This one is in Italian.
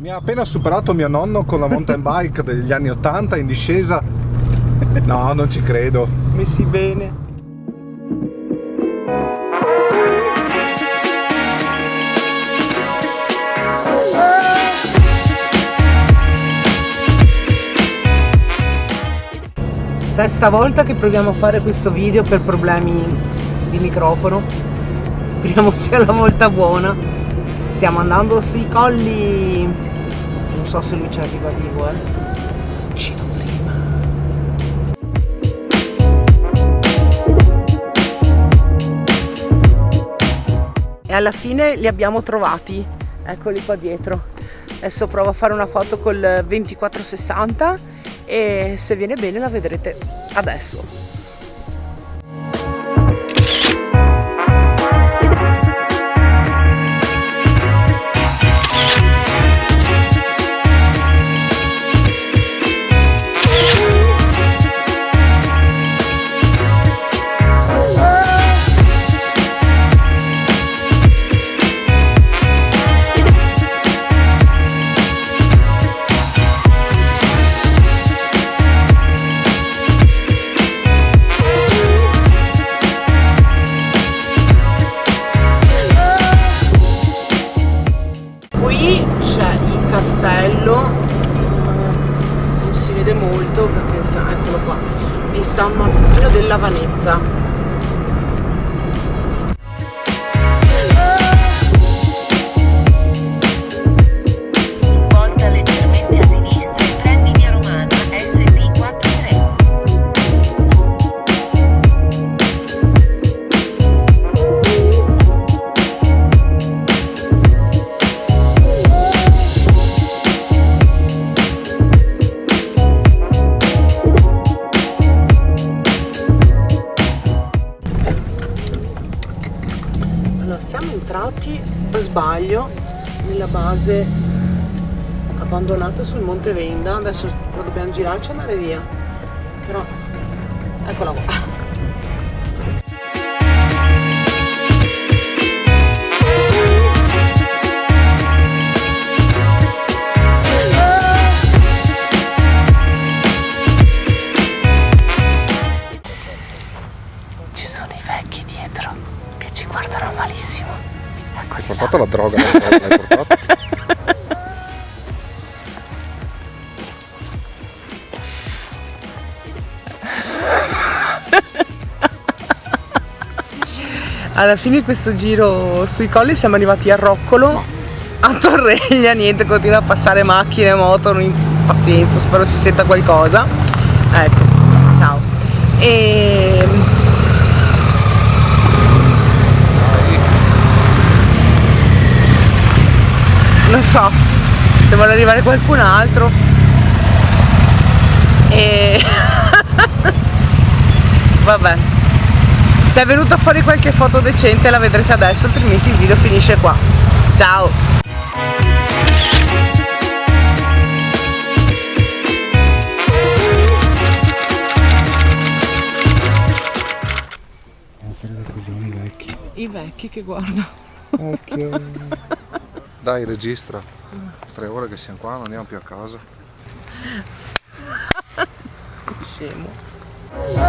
Mi ha appena superato mio nonno con la mountain bike degli anni 80 in discesa. No, non ci credo. Messi bene. Sesta volta che proviamo a fare questo video per problemi di microfono. Speriamo sia la volta buona. Stiamo andando sui colli. Non so se lui ci arriva vivo, Uccido prima. E alla fine li abbiamo trovati. Eccoli qua dietro. Adesso provo a fare una foto col 2460 e se viene bene la vedrete adesso. C'è il castello, non si vede molto perché eccolo qua, di San Martino della Vanezza. Svolta leggermente a sinistra e prendi via Romana SP43. Siamo entrati per sbaglio nella base abbandonata sul Monte Venda. Adesso dobbiamo girarci e andare via, però eccola qua. Ci sono i vecchi dietro che ci guardano malissimo. Hai portato la droga? L'hai portato? Alla fine di questo giro sui colli siamo arrivati a Roccolo, a Torreglia, niente, continua a passare macchine, moto, pazienza, spero si senta qualcosa. Ecco, ciao. E non so se vuole arrivare qualcun altro e vabbè, se è venuta fuori qualche foto decente la vedrete adesso, altrimenti il video finisce qua. Ciao. I vecchi che guardo. Occhio. Dai, registra. 3 ore che siamo qua, non andiamo più a casa. Scemo.